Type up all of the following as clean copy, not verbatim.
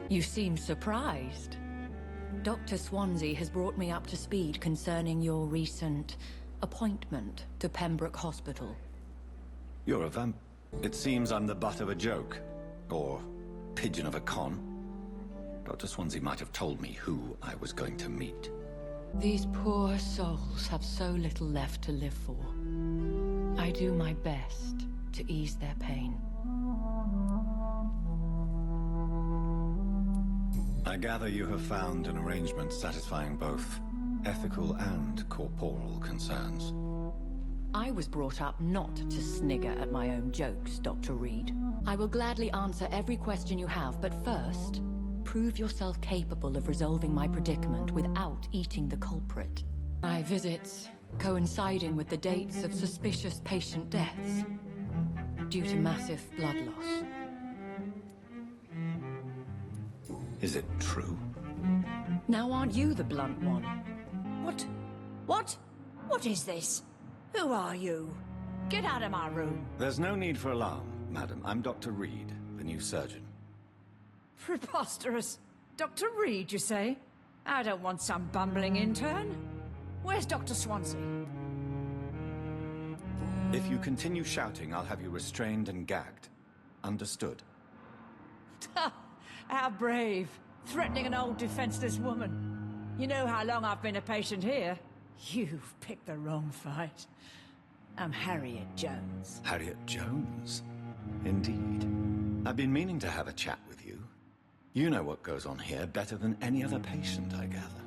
You seem surprised. Dr. Swansea has brought me up to speed concerning your recent appointment to Pembroke Hospital. You're a vamp... It seems I'm the butt of a joke. Or pigeon of a con. Dr. Swansea might have told me who I was going to meet. These poor souls have so little left to live for. I do my best to ease their pain. I gather you have found an arrangement satisfying both ethical and corporal concerns. I was brought up not to snigger at my own jokes, Dr. Reed. I will gladly answer every question you have, but first, prove yourself capable of resolving my predicament without eating the culprit. My visits coinciding with the dates of suspicious patient deaths due to massive blood loss. Is it true? Now aren't you the blunt one? What? What? What is this? Who are you? Get out of my room. There's no need for alarm, madam. I'm Dr. Reed, the new surgeon. Preposterous. Dr. Reed, you say? I don't want some bumbling intern. Where's Dr. Swansea? If you continue shouting, I'll have you restrained and gagged. Understood? How brave. Threatening an old defenseless woman. You know how long I've been a patient here? You've picked the wrong fight. I'm Harriet Jones. Harriet Jones? Indeed. I've been meaning to have a chat with you. You know what goes on here better than any other patient, I gather.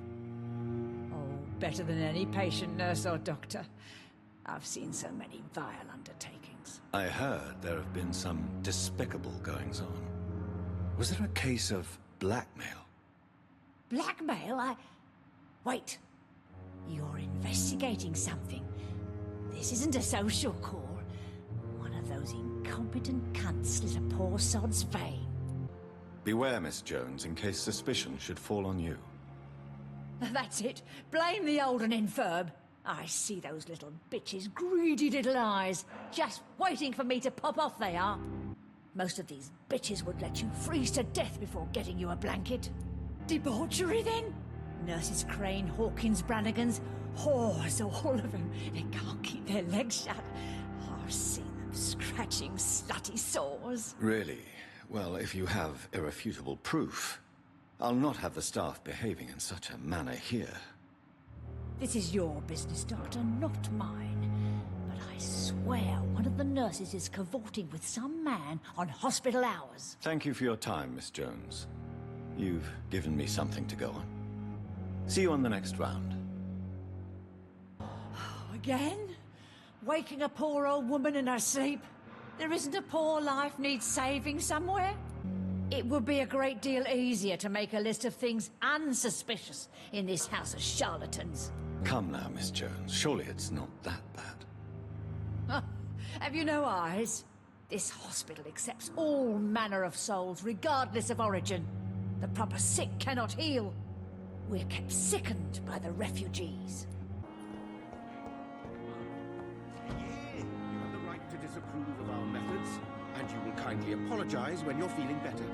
Oh, better than any patient, nurse, or doctor. I've seen so many vile undertakings. I heard there have been some despicable goings-on. Was there a case of blackmail? Blackmail? Wait. You're investigating something. This isn't a social call. One of those incompetent cunts slit a poor sod's vein. Beware, Miss Jones, in case suspicion should fall on you. That's it. Blame the old and infirm. I see those little bitches' greedy little eyes. Just waiting for me to pop off, they are. Most of these bitches would let you freeze to death before getting you a blanket. Debauchery, then? Nurses Crane, Hawkins, Brannigans, whores, all of them. They can't keep their legs shut. I've seen them scratching slutty sores. Really? Well, if you have irrefutable proof, I'll not have the staff behaving in such a manner here. This is your business, Doctor, not mine. But I swear one of the nurses is cavorting with some man on hospital hours. Thank you for your time, Miss Jones. You've given me something to go on. See you on the next round. Again? Waking a poor old woman in her sleep? There isn't a poor life needs saving somewhere? It would be a great deal easier to make a list of things unsuspicious in this house of charlatans. Come now, Miss Jones. Surely it's not that bad. Have you no eyes? This hospital accepts all manner of souls, regardless of origin. The proper sick cannot heal. We're kept sickened by the refugees. You have the right to disapprove of our methods, and you will kindly apologize when you're feeling better.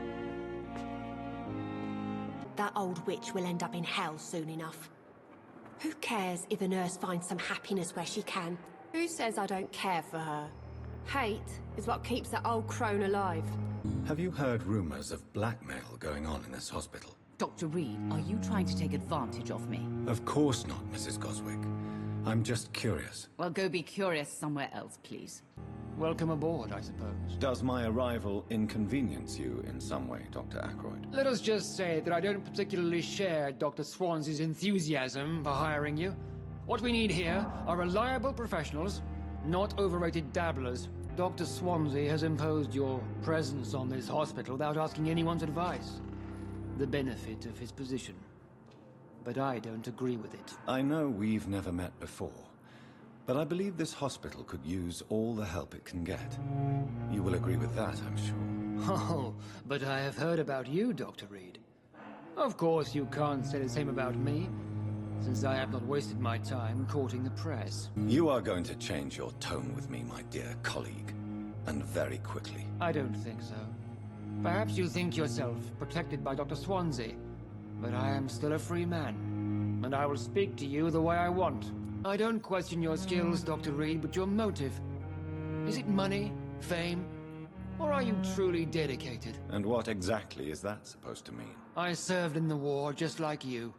That old witch will end up in hell soon enough. Who cares if a nurse finds some happiness where she can? Who says I don't care for her? Hate is what keeps that old crone alive. Have you heard rumors of blackmail going on in this hospital? Dr. Reed, are you trying to take advantage of me? Of course not, Mrs. Goswick. I'm just curious. Well, go be curious somewhere else, please. Welcome aboard, I suppose. Does my arrival inconvenience you in some way, Dr. Ackroyd? Let us just say that I don't particularly share Dr. Swansea's enthusiasm for hiring you. What we need here are reliable professionals, not overrated dabblers. Dr. Swansea has imposed your presence on this hospital without asking anyone's advice. The benefit of his position. But I don't agree with it. I know we've never met before, but I believe this hospital could use all the help it can get. You will agree with that, I'm sure. Oh, but I have heard about you, Dr. Reed. Of course you can't say the same about me, since I have not wasted my time courting the press. You are going to change your tone with me, my dear colleague, and very quickly. I don't think so. Perhaps you think yourself protected by Dr. Swansea, but I am still a free man, and I will speak to you the way I want. I don't question your skills, Dr. Reed, but your motive. Is it money, fame, or are you truly dedicated? And what exactly is that supposed to mean? I served in the war just like you.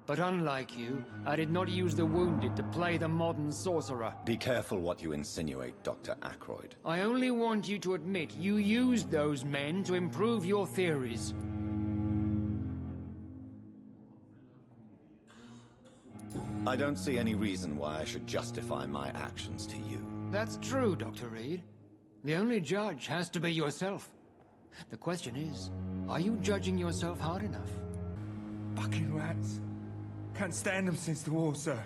But unlike you, I did not use the wounded to play the modern sorcerer. Be careful what you insinuate, Dr. Ackroyd. I only want you to admit you used those men to improve your theories. I don't see any reason why I should justify my actions to you. That's true, Dr. Reed. The only judge has to be yourself. The question is, are you judging yourself hard enough? Fucking rats. Can't stand them since the war, sir.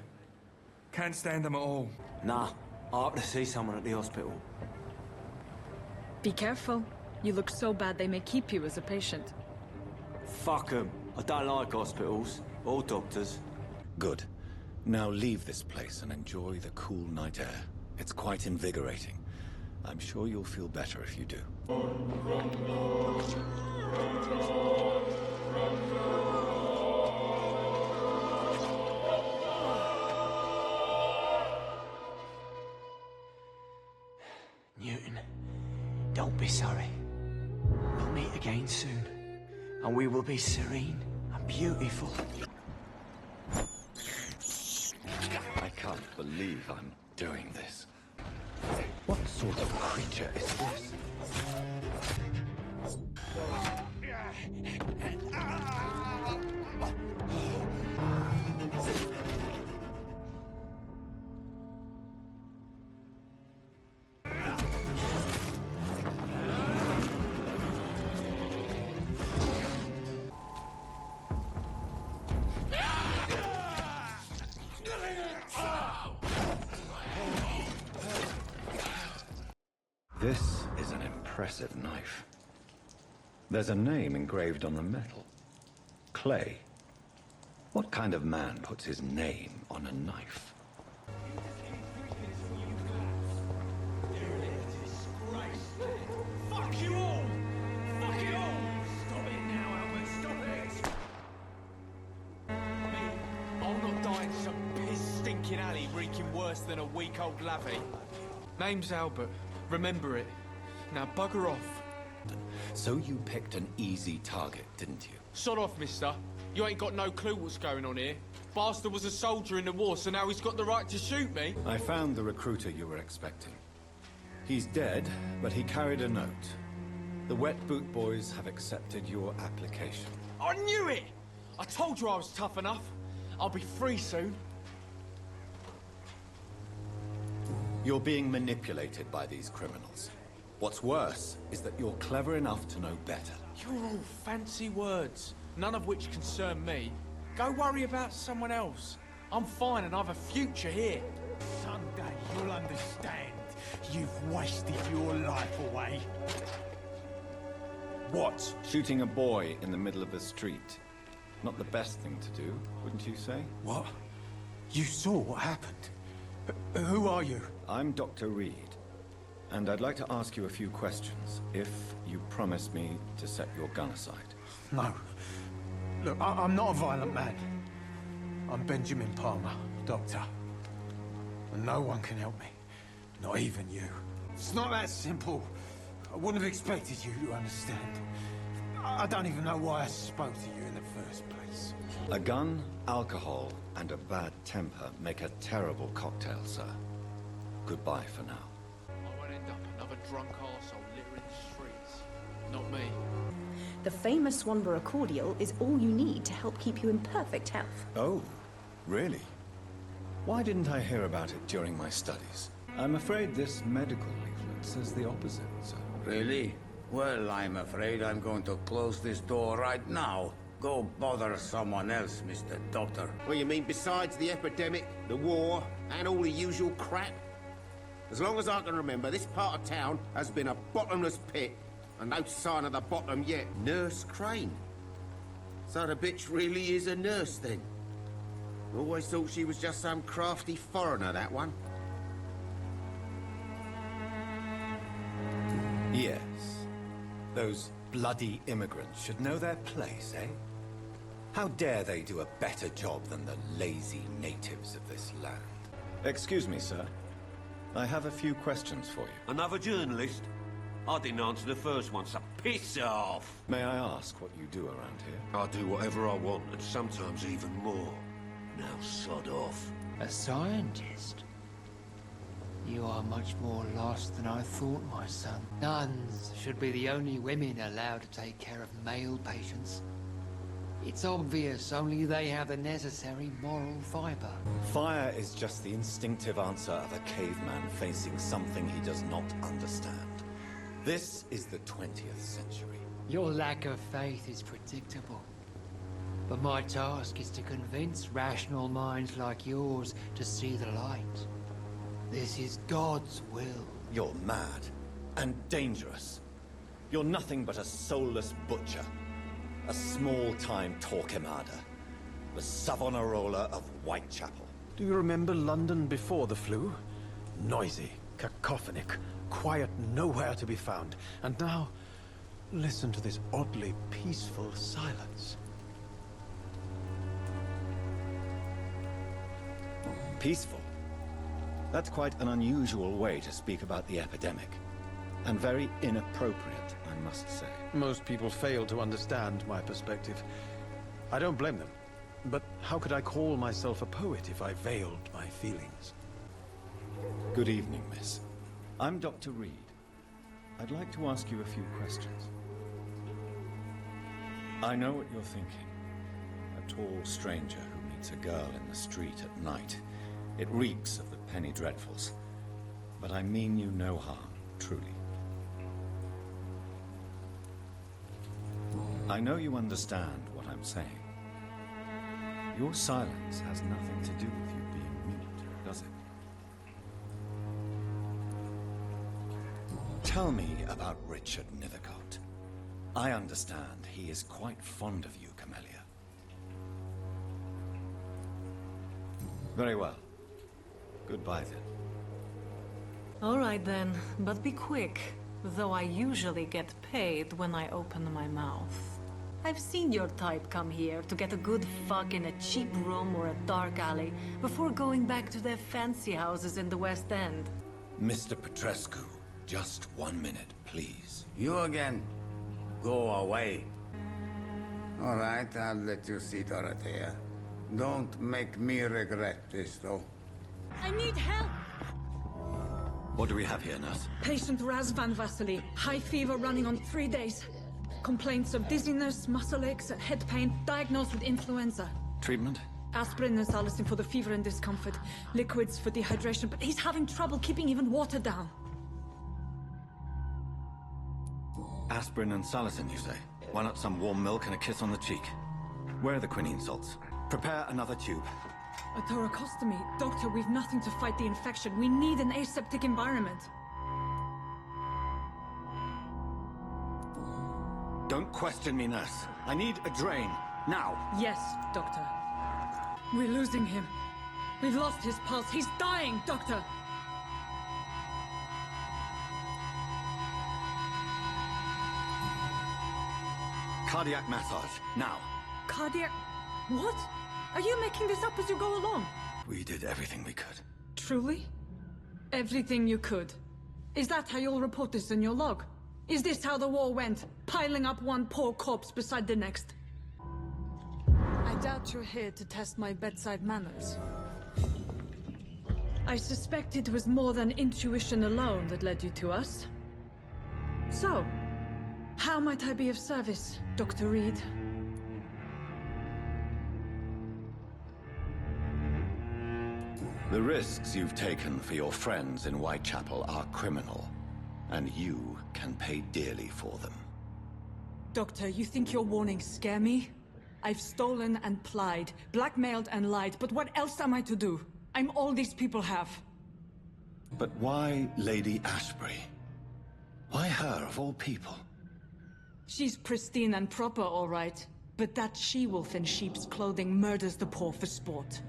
Can't stand them at all. Nah, I ought to see someone at the hospital. Be careful. You look so bad they may keep you as a patient. Fuck 'em. I don't like hospitals. Or doctors. Good. Now leave this place and enjoy the cool night air. It's quite invigorating. I'm sure you'll feel better if you do. Newton, don't be sorry. We'll meet again soon. And we will be serene and beautiful. I can't believe I'm doing this. What sort of creature is this? This is an impressive knife. There's a name engraved on the metal. Clay. What kind of man puts his name on a knife? Fuck you all! Fuck it all! Stop it now, Albert, stop it! Me, I'll not die in some piss-stinking alley reeking worse than a week-old lavvy. Name's Albert. Remember it. Now bugger off. So you picked an easy target, didn't you? Sod off, mister. You ain't got no clue what's going on here. Bastard was a soldier in the war, so now he's got the right to shoot me. I found the recruiter you were expecting. He's dead, but he carried a note. The Wet Boot Boys have accepted your application. I knew it! I told you I was tough enough. I'll be free soon. You're being manipulated by these criminals. What's worse is that you're clever enough to know better. You're all fancy words, none of which concern me. Go worry about someone else. I'm fine and I've a future here. Someday you'll understand. You've wasted your life away. What? Shooting a boy in the middle of the street. Not the best thing to do, wouldn't you say? What? You saw what happened? Who are you? I'm Dr. Reed, and I'd like to ask you a few questions, if you promise me to set your gun aside. No. Look, I'm not a violent man. I'm Benjamin Palmer, doctor. And no one can help me. Not even you. It's not that simple. I wouldn't have expected you to understand. I don't even know why I spoke to you in the first place. A gun, alcohol, and a bad temper make a terrible cocktail, sir. Goodbye for now. I won't end up another drunk arsehole littering the streets. Not me. The famous Swanborough cordial is all you need to help keep you in perfect health. Oh, really? Why didn't I hear about it during my studies? I'm afraid this medical leaflet says the opposite, sir. Really? Well, I'm afraid I'm going to close this door right now. Go bother someone else, Mr. Doctor. Well, you mean besides the epidemic, the war, and all the usual crap? As long as I can remember, this part of town has been a bottomless pit, and no sign of the bottom yet. Nurse Crane. So the bitch really is a nurse, then? Always thought she was just some crafty foreigner, that one. Yes. Those bloody immigrants should know their place, eh? How dare they do a better job than the lazy natives of this land? Excuse me, sir. I have a few questions for you. Another journalist? I didn't answer the first one, so piss off! May I ask what you do around here? I do whatever I want, and sometimes even more. Now sod off. A scientist? You are much more lost than I thought, my son. Nuns should be the only women allowed to take care of male patients. It's obvious only they have the necessary moral fiber. Fire is just the instinctive answer of a caveman facing something he does not understand. This is the 20th century. Your lack of faith is predictable. But my task is to convince rational minds like yours to see the light. This is God's will. You're mad and dangerous. You're nothing but a soulless butcher. A small-time Torquemada. The Savonarola of Whitechapel. Do you remember London before the flu? Noisy, cacophonic, quiet nowhere to be found. And now, listen to this oddly peaceful silence. Peaceful? That's quite an unusual way to speak about the epidemic. And very inappropriate, I must say. Most people fail to understand my perspective. I don't blame them. But how could I call myself a poet if I veiled my feelings? Good evening, miss. I'm Dr. Reed. I'd like to ask you a few questions. I know what you're thinking. A tall stranger who meets a girl in the street at night. It reeks of the penny dreadfuls. But I mean you no harm, truly. I know you understand what I'm saying. Your silence has nothing to do with you being mute, does it? Tell me about Richard Nethercott. I understand he is quite fond of you, Camellia. Very well. Goodbye, then. All right, then. But be quick. Though I usually get paid when I open my mouth. I've seen your type come here to get a good fuck in a cheap room or a dark alley before going back to their fancy houses in the West End. Mr. Petrescu, just 1 minute, please. You again? Go away. All right, I'll let you see Dorothea. Don't make me regret this, though. I need help! What do we have here, nurse? Patient Raz Van Vasily. High fever running on 3 days. Complaints of dizziness, muscle aches, and head pain. Diagnosed with influenza. Treatment? Aspirin and salicin for the fever and discomfort. Liquids for dehydration, but he's having trouble keeping even water down. Aspirin and salicin, you say? Why not some warm milk and a kiss on the cheek? Where are the quinine salts? Prepare another tube. A thoracostomy. Doctor, we've nothing to fight the infection. We need an aseptic environment. Don't question me, nurse. I need a drain. Now. Yes, Doctor. We're losing him. We've lost his pulse. He's dying, Doctor! Cardiac massage, now. Cardiac... What? Are you making this up as you go along? We did everything we could. Truly? Everything you could? Is that how you'll report this in your log? Is this how the war went? Piling up one poor corpse beside the next? I doubt you're here to test my bedside manners. I suspect it was more than intuition alone that led you to us. So, how might I be of service, Dr. Reed? The risks you've taken for your friends in Whitechapel are criminal, and you can pay dearly for them. Doctor, you think your warnings scare me? I've stolen and plied, blackmailed and lied, but what else am I to do? I'm all these people have. But why Lady Ashbury? Why her, of all people? She's pristine and proper, all right. But that she-wolf in sheep's clothing murders the poor for sport.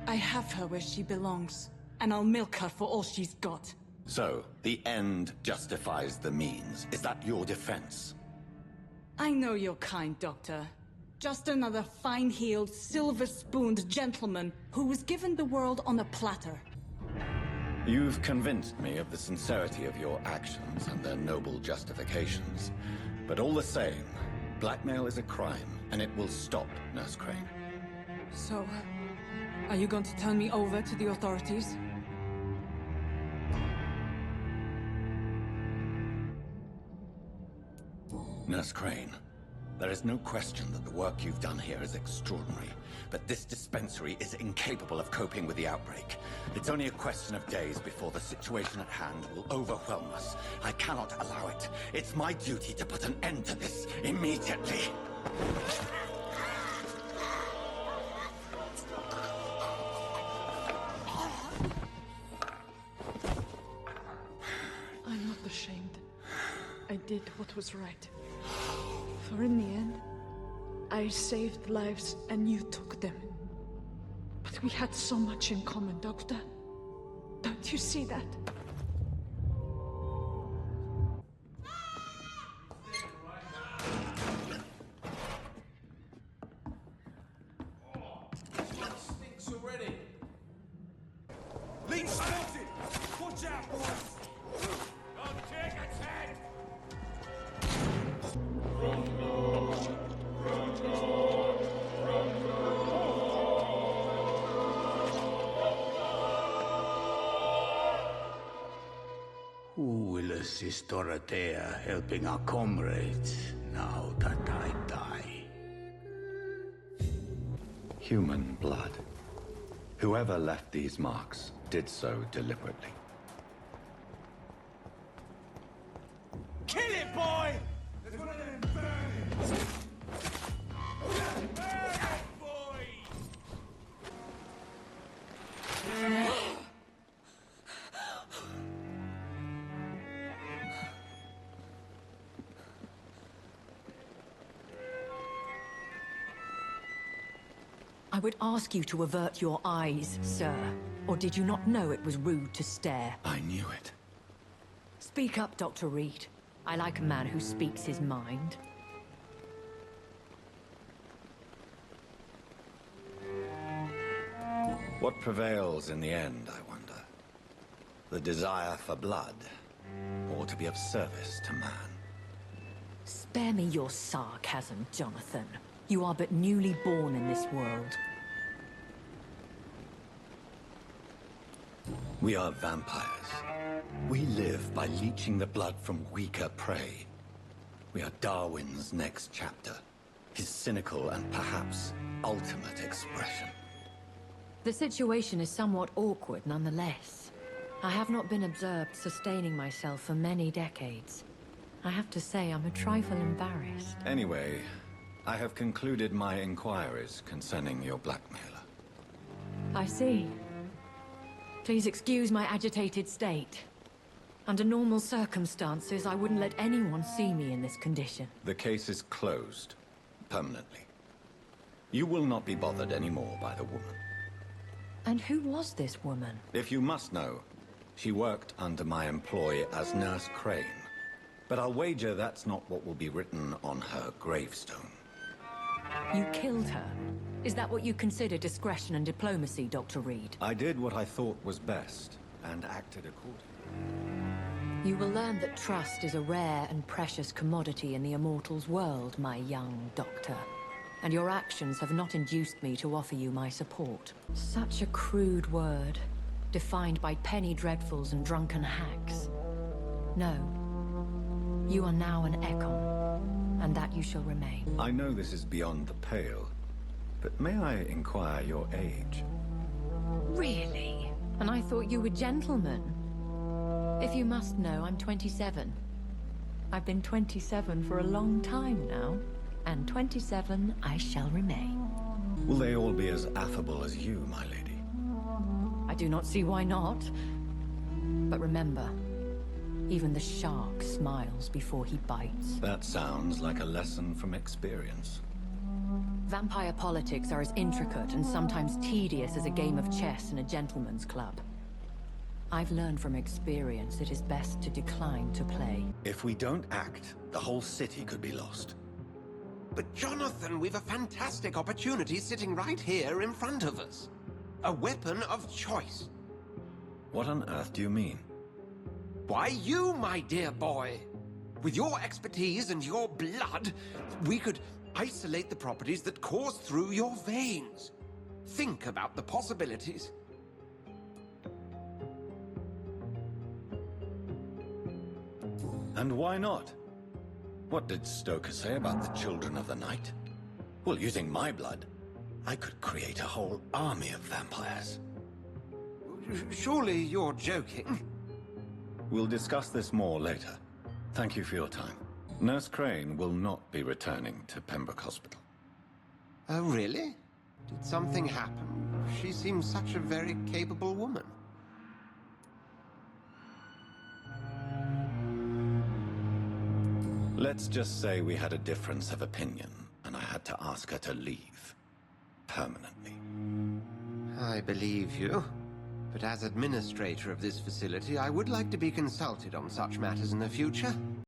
I have her where she belongs, and I'll milk her for all she's got. So, the end justifies the means. Is that your defense? I know you're kind, Doctor. Just another fine-heeled, silver-spooned gentleman who was given the world on a platter. You've convinced me of the sincerity of your actions and their noble justifications. But all the same, blackmail is a crime, and it will stop, Nurse Crane. So, are you going to turn me over to the authorities? Nurse Crane, there is no question that the work you've done here is extraordinary, but this dispensary is incapable of coping with the outbreak. It's only a question of days before the situation at hand will overwhelm us. I cannot allow it. It's my duty to put an end to this immediately. I'm not ashamed. I did what was right. For in the end, I saved lives and you took them. But we had so much in common, Doctor. Don't you see that? Stinks already. Lead spotted! Watch out, boys! Don't take its head! Who will assist Dorothea helping our comrades now that I die? Human blood. Whoever left these marks did so deliberately. Kill it, boy! There's one of them burning! Burn it, boy! I would ask you to avert your eyes, sir. Or did you not know it was rude to stare? I knew it. Speak up, Dr. Reed. I like a man who speaks his mind. What prevails in the end, I wonder? The desire for blood, or to be of service to man? Spare me your sarcasm, Jonathan. You are but newly born in this world. We are vampires. We live by leeching the blood from weaker prey. We are Darwin's next chapter, his cynical and perhaps ultimate expression. The situation is somewhat awkward nonetheless. I have not been observed sustaining myself for many decades. I have to say I'm a trifle embarrassed. Anyway, I have concluded my inquiries concerning your blackmailer. I see. Please excuse my agitated state. Under normal circumstances, I wouldn't let anyone see me in this condition. The case is closed, permanently. You will not be bothered anymore by the woman. And who was this woman? If you must know, she worked under my employ as Nurse Crane. But I'll wager that's not what will be written on her gravestone. You killed her? Is that what you consider discretion and diplomacy, Dr. Reed? I did what I thought was best, and acted accordingly. You will learn that trust is a rare and precious commodity in the Immortals' world, my young doctor. And your actions have not induced me to offer you my support. Such a crude word, defined by penny dreadfuls and drunken hacks. No. You are now an Ekon, and that you shall remain. I know this is beyond the pale, but may I inquire your age? Really? And I thought you were gentlemen. If you must know, I'm 27. I've been 27 for a long time now, and 27 I shall remain. Will they all be as affable as you, my lady? I do not see why not. But remember, even the shark smiles before he bites. That sounds like a lesson from experience. Vampire politics are as intricate and sometimes tedious as a game of chess in a gentleman's club. I've learned from experience it is best to decline to play. If we don't act, the whole city could be lost. But Jonathan, we've a fantastic opportunity sitting right here in front of us. A weapon of choice. What on earth do you mean? Why, you, my dear boy. With your expertise and your blood, we could isolate the properties that course through your veins. Think about the possibilities. And why not? What did Stoker say about the Children of the Night? Well, using my blood, I could create a whole army of vampires. Surely you're joking. We'll discuss this more later. Thank you for your time. Nurse Crane will not be returning to Pembroke Hospital. Oh, really? Did something happen? She seems such a very capable woman. Let's just say we had a difference of opinion, and I had to ask her to leave. Permanently. I believe you. But as administrator of this facility, I would like to be consulted on such matters in the future.